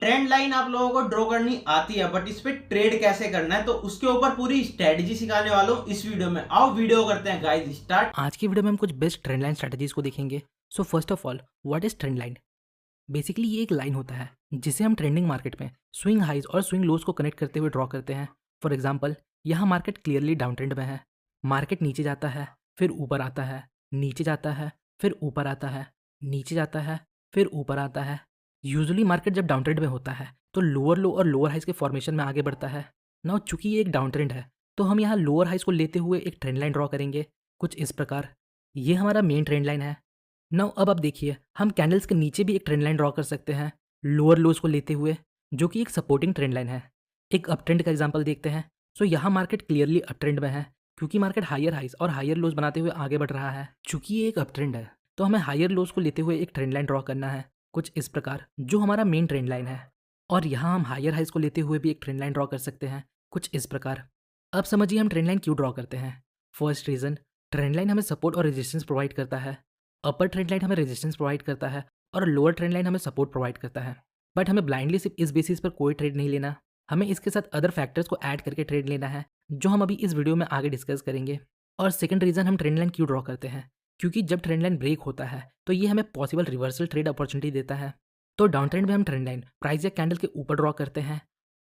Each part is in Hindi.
ट्रेंड लाइन आप लोगों को ड्रॉ करनी आती है, बट इस पे ट्रेड कैसे करना है तो उसके ऊपर पूरी स्ट्रेटजी सिखाने वाला हूँ इस वीडियो में। आओ वीडियो करते हैं गाइस स्टार्ट। आज की वीडियो में हम कुछ बेस्ट ट्रेंड लाइन स्ट्रेटजीज को देखेंगे। So first of all, what is trend line? Basically ये एक लाइन होता है जिसे हम ट्रेंडिंग मार्केट में स्विंग हाइज और स्विंग लोज को कनेक्ट करते हुए ड्रॉ करते हैं। फॉर एग्जांपल, यहाँ मार्केट क्लियरली डाउन ट्रेंड में है। मार्केट नीचे जाता है, फिर ऊपर आता है, नीचे जाता है, फिर ऊपर आता है, नीचे जाता है, फिर ऊपर आता है। यूजुअली मार्केट जब डाउन ट्रेंड में होता है तो लोअर लो और लोअर हाइज के फॉर्मेशन में आगे बढ़ता है। नाउ चूंकि ये एक डाउन ट्रेंड है तो हम यहाँ लोअर हाइज को लेते हुए एक ट्रेंड लाइन ड्रॉ करेंगे कुछ इस प्रकार। ये हमारा मेन ट्रेंड लाइन है। नाउ अब आप देखिए, हम कैंडल्स के नीचे भी एक ट्रेंड लाइन ड्रॉ कर सकते हैं लोअर लोज को लेते हुए, जो कि एक सपोर्टिंग ट्रेंड लाइन है। एक अप ट्रेंड का एग्जांपल देखते हैं। सो यहाँ मार्केट क्लियरली अप ट्रेंड में है क्योंकि मार्केट हायर हाइज और हायर लोज बनाते हुए आगे बढ़ रहा है। चूंकि ये एक अप ट्रेंड है तो हमें हायर लोज को लेते हुए एक ट्रेंड लाइन ड्रॉ करना है कुछ इस प्रकार, जो हमारा मेन ट्रेंड लाइन है। और यहाँ हम हायर हाइज को लेते हुए भी एक ट्रेंड लाइन ड्रॉ कर सकते हैं कुछ इस प्रकार। अब समझिए हम ट्रेंड लाइन क्यों ड्रॉ करते हैं। फर्स्ट रीजन, ट्रेंड लाइन हमें सपोर्ट और रेजिस्टेंस प्रोवाइड करता है। अपर ट्रेंड लाइन हमें रेजिस्टेंस प्रोवाइड करता है और लोअर ट्रेंड लाइन हमें सपोर्ट प्रोवाइड करता है। बट हमें ब्लाइंडली सिर्फ इस बेसिस पर कोई ट्रेड नहीं लेना, हमें इसके साथ अदर फैक्टर्स को ऐड करके ट्रेड लेना है, जो हम अभी इस वीडियो में आगे डिस्कस करेंगे। और सेकंड रीजन, हम ट्रेंड लाइन क्यों ड्रॉ करते हैं, क्योंकि जब ट्रेंड लाइन ब्रेक होता है तो ये हमें पॉसिबल रिवर्सल ट्रेड अपॉर्चुनिटी देता है। तो डाउन ट्रेंड में हम ट्रेंड लाइन प्राइस या कैंडल के ऊपर ड्रॉ करते हैं,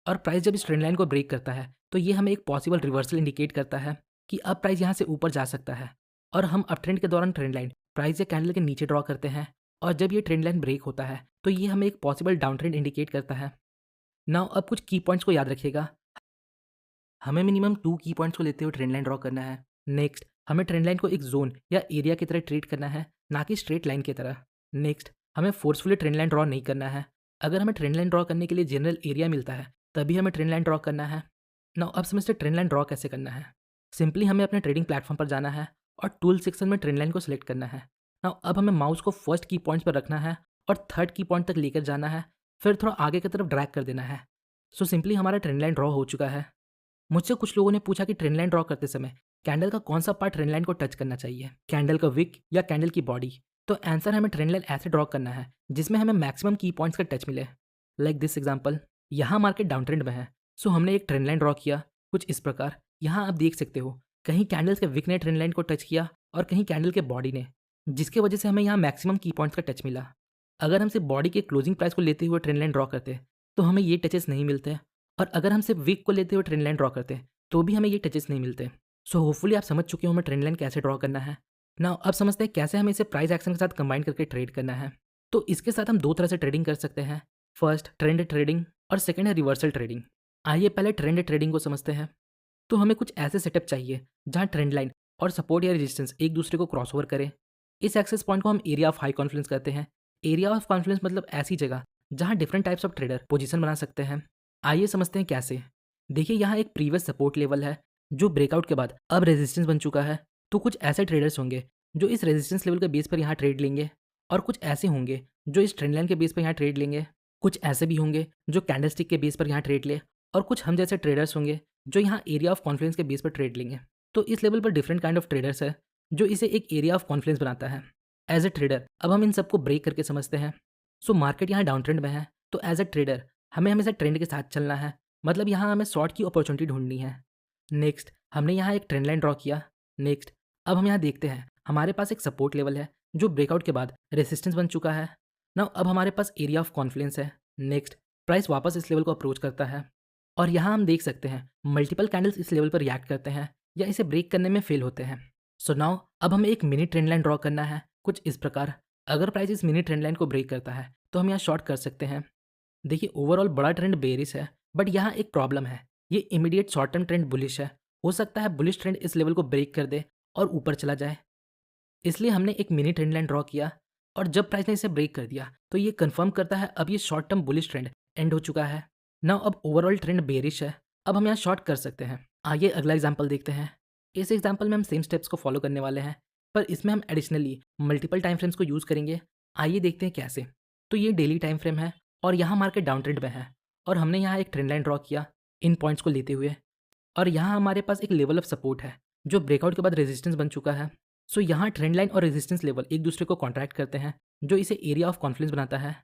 और प्राइस जब इस ट्रेंड लाइन को ब्रेक करता है तो ये हमें एक पॉसिबल रिवर्सल इंडिकेट करता है कि अब प्राइस यहाँ से ऊपर जा सकता है। और हम अप ट्रेंड के दौरान ट्रेंड लाइन प्राइस या कैंडल के नीचे ड्रॉ करते हैं, और जब ये ट्रेंड लाइन ब्रेक होता है तो ये हमें एक पॉसिबल डाउन ट्रेंड इंडिकेट करता है। नाउ अब कुछ की पॉइंट्स को याद रखिएगा। हमें मिनिमम 2 की पॉइंट्स को लेते हुए ट्रेंड लाइन ड्रॉ करना है। नेक्स्ट, हमें ट्रेंड लाइन को एक जोन या एरिया की तरह ट्रीट करना है, ना कि स्ट्रेट लाइन की तरह। नेक्स्ट, हमें फोर्सफुली ट्रेंड लाइन ड्रॉ नहीं करना है। अगर हमें ट्रेंड लाइन ड्रॉ करने के लिए जनरल एरिया मिलता है तभी हमें ट्रेंड लाइन ड्रॉ करना है। नाउ अब समझते ट्रेंड लाइन ड्रॉ कैसे करना है। सिंपली हमें अपने ट्रेडिंग प्लेटफॉर्म पर जाना है और टूल सेक्शन में ट्रेंड लाइन को सिलेक्ट करना है। नाउ अब हमें माउस को फर्स्ट की पॉइंट पर रखना है और थर्ड की पॉइंट तक लेकर जाना है, फिर थोड़ा आगे की तरफ ड्रैग कर देना है। सो सिंपली हमारा ट्रेंड लाइन ड्रॉ हो चुका है। मुझसे कुछ लोगों ने पूछा कि ट्रेंड लाइन ड्रॉ करते समय कैंडल का कौन सा पार्ट ट्रेंड लाइन को टच करना चाहिए, कैंडल का विक या कैंडल की बॉडी। तो आंसर, हमें ट्रेंड लाइन ऐसे ड्रॉ करना है जिसमें हमें मैक्सिमम की पॉइंट्स का टच मिले। लाइक दिस एग्जांपल, यहाँ मार्केट डाउन ट्रेंड में है, सो हमने एक ट्रेंड लाइन ड्रॉ किया कुछ इस प्रकार। यहाँ आप देख सकते हो कहीं कैंडल्स के विक ने ट्रेंड लाइन को टच किया और कहीं कैंडल के बॉडी ने, जिसकी वजह से हमें यहाँ मैक्सिमम की पॉइंट्स का टच मिला। अगर हम सिर्फ बॉडी के क्लोजिंग प्राइस को लेते हुए ट्रेंड लाइन ड्रॉ करते तो हमें ये टचेस नहीं मिलते, और अगर हम सिर्फ विक को लेते हुए ट्रेंड लाइन ड्रॉ करते तो भी हमें ये टचेस नहीं मिलते। सो होपफुली आप समझ चुके हो हमें ट्रेंड लाइन कैसे ड्रॉ करना है। नाउ अब समझते हैं कैसे हमें इसे प्राइस एक्शन के साथ कंबाइन करके ट्रेड करना है। तो इसके साथ हम दो तरह से ट्रेडिंग कर सकते हैं। फर्स्ट, ट्रेंड ट्रेडिंग, और सेकंड है रिवर्सल ट्रेडिंग। आइए पहले ट्रेंड ट्रेडिंग को समझते हैं। तो हमें कुछ ऐसे सेटअप चाहिए जहाँ ट्रेंड लाइन और सपोर्ट या रेजिस्टेंस एक दूसरे को क्रॉस ओवर करें। इस एक्सेस पॉइंट को हम एरिया ऑफ हाई कॉन्फ्लुएंस कहते हैं। एरिया ऑफ कॉन्फ्लुएंस मतलब ऐसी जगह जहाँ different types of trader position बना सकते हैं। आइए समझते हैं कैसे। देखिए, यहाँ एक प्रीवियस सपोर्ट लेवल है जो ब्रेकआउट के बाद अब रेजिस्टेंस बन चुका है। तो कुछ ऐसे ट्रेडर्स होंगे जो इस रेजिस्टेंस लेवल के बेस पर यहाँ ट्रेड लेंगे, और कुछ ऐसे होंगे जो इस ट्रेंड लाइन के बेस पर यहाँ ट्रेड लेंगे। कुछ ऐसे भी होंगे जो कैंडलस्टिक के बेस पर यहाँ ट्रेड ले, और कुछ हम जैसे ट्रेडर्स होंगे जो यहाँ एरिया ऑफ कॉन्फ्लुएंस के बेस पर ट्रेड लेंगे। तो इस लेवल पर डिफरेंट काइंड ऑफ ट्रेडर्स है जो इसे एक एरिया ऑफ कॉन्फ्लुएंस बनाता है। एज ए ट्रेडर अब हम इन सबको ब्रेक करके समझते हैं। सो मार्केट यहाँ डाउन ट्रेंड में है, तो एज ए ट्रेडर हमें हमेशा ट्रेंड के साथ चलना है, मतलब यहाँ हमें शॉर्ट की अपॉर्चुनिटी ढूंढनी है। नेक्स्ट, हमने यहाँ एक ट्रेंड लाइन ड्रॉ किया। नेक्स्ट, अब हम यहाँ देखते हैं हमारे पास एक सपोर्ट लेवल है जो ब्रेकआउट के बाद रेसिस्टेंस बन चुका है। नाउ अब हमारे पास एरिया ऑफ कॉन्फ्लुएंस है। नेक्स्ट, प्राइस वापस इस लेवल को अप्रोच करता है, और यहाँ हम देख सकते हैं मल्टीपल कैंडल्स इस लेवल पर रिएक्ट करते हैं या इसे ब्रेक करने में फेल होते हैं। सो नाउ अब हमें एक मिनी ट्रेंड लाइन ड्रॉ करना है कुछ इस प्रकार। अगर प्राइस इस मिनी ट्रेंड लाइन को ब्रेक करता है तो हम यहाँ शॉर्ट कर सकते हैं। देखिए, ओवरऑल बड़ा ट्रेंड बेरिश है, बट यहाँ एक प्रॉब्लम है, ये immediate short term trend bullish है। हो सकता है बुलिश ट्रेंड इस लेवल को ब्रेक कर दे और ऊपर चला जाए, इसलिए हमने एक मिनी ट्रेंड लाइन ड्रॉ किया। और जब प्राइस ने इसे ब्रेक कर दिया तो ये कंफर्म करता है अब ये short term bullish trend and हो चुका है। नाउ अब ओवरऑल ट्रेंड बेरिश है, अब हम यहाँ शॉर्ट कर सकते हैं। आइए अगला एग्जाम्पल देखते हैं। इस एग्जाम्पल में हम सेम स्टेप्स को फॉलो करने वाले हैं, पर इसमें हम एडिशनली मल्टीपल टाइम फ्रेम्स को यूज़ करेंगे। आइए देखते हैं कैसे। तो ये डेली टाइम फ्रेम है और यहाँ मार्केट डाउन ट्रेंड में है, और हमने यहाँ एक ट्रेंड लाइन ड्रॉ किया इन पॉइंट्स को लेते हुए, और यहाँ हमारे पास एक लेवल ऑफ सपोर्ट है जो ब्रेकआउट के बाद रेजिस्टेंस बन चुका है। सो यहाँ ट्रेंड लाइन और रेजिस्टेंस लेवल एक दूसरे को कॉन्ट्रैक्ट करते हैं, जो इसे एरिया ऑफ कॉन्फ्लुएंस बनाता है।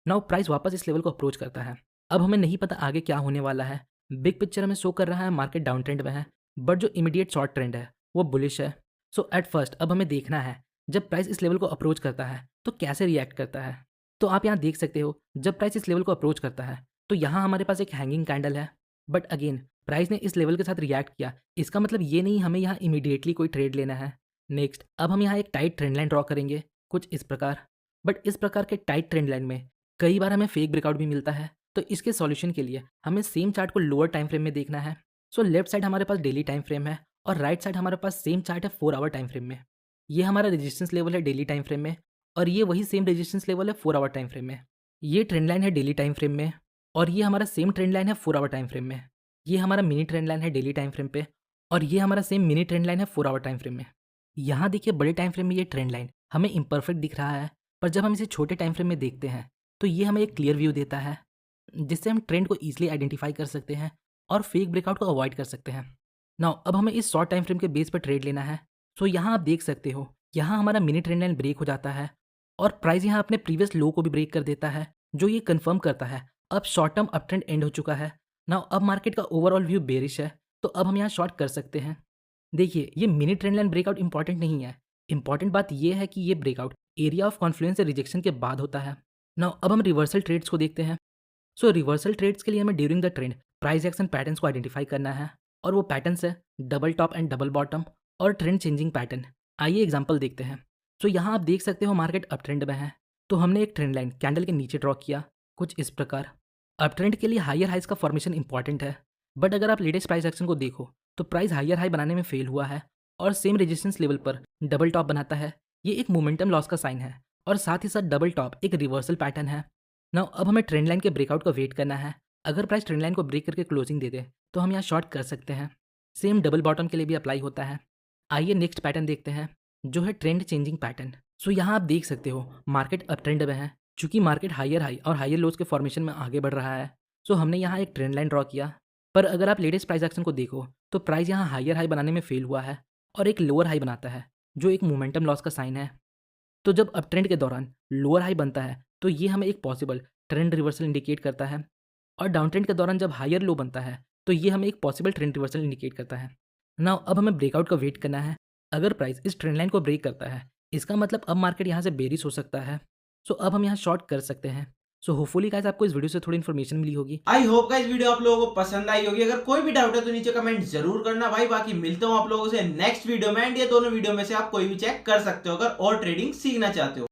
नाउ प्राइस वापस इस लेवल को अप्रोच करता है। अब हमें नहीं पता आगे क्या होने वाला है। बिग पिक्चर हमें शो कर रहा है मार्केट डाउन ट्रेंड में है, बट जो इमीडिएट शॉर्ट ट्रेंड है वो बुलिश है। सो एट फर्स्ट अब हमें देखना है जब प्राइस इस लेवल को अप्रोच करता है तो कैसे रिएक्ट करता है। तो आप यहाँ देख सकते हो जब प्राइस इस लेवल को अप्रोच करता है तो यहाँ हमारे पास एक हैंगिंग कैंडल है, बट अगेन प्राइस ने इस लेवल के साथ रिएक्ट किया। इसका मतलब ये नहीं हमें यहाँ इमीडिएटली कोई ट्रेड लेना है। नेक्स्ट अब हम यहाँ एक टाइट ट्रेंड लाइन ड्रॉ करेंगे कुछ इस प्रकार, बट इस प्रकार के टाइट ट्रेंड लाइन में कई बार हमें फेक ब्रेकआउट भी मिलता है। तो इसके सॉल्यूशन के लिए हमें सेम चार्ट को लोअर टाइम फ्रेम में देखना है। सो लेफ्ट साइड हमारे पास डेली टाइम फ्रेम है और राइट साइड हमारे पास सेम चार्ट है 4 आवर टाइम फ्रेम में। ये हमारा रेजिस्टेंस लेवल है डेली टाइम फ्रेम में और ये वही सेम रेजिस्टेंस लेवल है 4 आवर टाइम फ्रेम में। ये ट्रेंड लाइन है डेली टाइम फ्रेम में और ये हमारा सेम ट्रेंड लाइन है 4 आवर टाइम फ्रेम में। ये हमारा मिनी ट्रेंड लाइन है डेली टाइम फ्रेम पे और ये हमारा सेम मिनी ट्रेंड लाइन है 4 आवर टाइम फ्रेम में। यहाँ देखिए बड़े टाइम फ्रेम में ये ट्रेंड लाइन हमें इम्परफेक्ट दिख रहा है, पर जब हम इसे छोटे टाइम फ्रेम में देखते हैं तो ये हमें एक क्लियर व्यू देता है जिससे हम ट्रेंड को ईजिली आइडेंटिफाई कर सकते हैं और फेक ब्रेकआउट को अवॉइड कर सकते हैं। नाउ अब हमें इस शॉर्ट टाइम फ्रेम के बेस पर ट्रेड लेना है। सो यहाँ आप देख सकते हो यहाँ हमारा मिनी ट्रेंड लाइन ब्रेक हो जाता है और प्राइस यहाँ अपने प्रीवियस लो को भी ब्रेक कर देता है, जो ये कंफर्म करता है अब short term up trend and हो चुका है। नाउ अब मार्केट का ओवरऑल व्यू बेरिश है, तो अब हम यहाँ शॉर्ट कर सकते हैं। देखिए ये mini trend line breakout important नहीं है, इंपॉर्टेंट बात यह है कि ये ब्रेकआउट एरिया ऑफ कॉन्फ्लुएंस या रिजेक्शन के बाद होता है। नाउ अब हम रिवर्सल ट्रेड्स को देखते हैं। सो रिवर्सल ट्रेड्स के लिए हमें during the trend price action patterns को आइडेंटिफाई करना है और वो पैटर्न्स है double top and double bottom और ट्रेंड चेंजिंग पैटर्न। आइए एग्जांपल देखते हैं। सो यहाँ आप देख सकते हो मार्केट अप ट्रेंड में है, तो हमने एक ट्रेंड लाइन कैंडल के नीचे ड्रॉ किया कुछ इस प्रकार। अप ट्रेंड के लिए हायर हाइज का फॉर्मेशन इंपॉर्टेंट है, बट अगर आप लेटेस्ट प्राइस एक्शन को देखो तो प्राइस हायर हाई बनाने में फेल हुआ है और सेम रेजिस्टेंस लेवल पर डबल टॉप बनाता है। ये एक मोमेंटम लॉस का साइन है और साथ ही साथ डबल टॉप एक रिवर्सल पैटर्न है। नाउ अब हमें ट्रेंड लाइन के ब्रेकआउट का वेट करना है। अगर प्राइस ट्रेंड लाइन को ब्रेक करके क्लोजिंग दे दे तो हम यहाँ शॉर्ट कर सकते हैं। सेम डबल बॉटम के लिए भी अप्लाई होता है। आइए नेक्स्ट पैटर्न देखते हैं जो है ट्रेंड चेंजिंग पैटर्न। सो यहाँ आप देख सकते हो मार्केट अप ट्रेंड में है, चूंकि मार्केट हायर हाई और हायर लोज के फॉर्मेशन में आगे बढ़ रहा है। सो हमने यहाँ एक ट्रेंड लाइन ड्रॉ किया, पर अगर आप लेटेस्ट प्राइस एक्शन को देखो तो प्राइस यहाँ हायर हाई बनाने में फेल हुआ है और एक लोअर हाई बनाता है, जो एक मोमेंटम लॉस का साइन है। तो जब अप ट्रेंड के दौरान लोअर हाई बनता है तो ये हमें एक पॉसिबल ट्रेंड रिवर्सल इंडिकेट करता है, और डाउन ट्रेंड के दौरान जब हायर लो बनता है तो ये हमें एक पॉसिबल ट्रेंड रिवर्सल इंडिकेट करता है। नाउ अब हमें ब्रेकआउट का वेट करना है। अगर प्राइस इस ट्रेंड लाइन को ब्रेक करता है इसका मतलब अब मार्केट यहाँ से बेरिश हो सकता है। सो अब हम यहाँ शॉर्ट कर सकते हैं। सो होपफुली गाइस आपको इस वीडियो से थोड़ी इन्फॉर्मेशन मिली होगी। आई होप गाइस वीडियो आप लोगों को पसंद आई होगी। अगर कोई भी डाउट है तो नीचे कमेंट जरूर करना भाई। बाकी मिलता हूँ आप लोगों से नेक्स्ट वीडियो में, एंड ये दोनों वीडियो में से आप कोई भी चेक कर सकते हो अगर और ट्रेडिंग सीखना चाहते हो।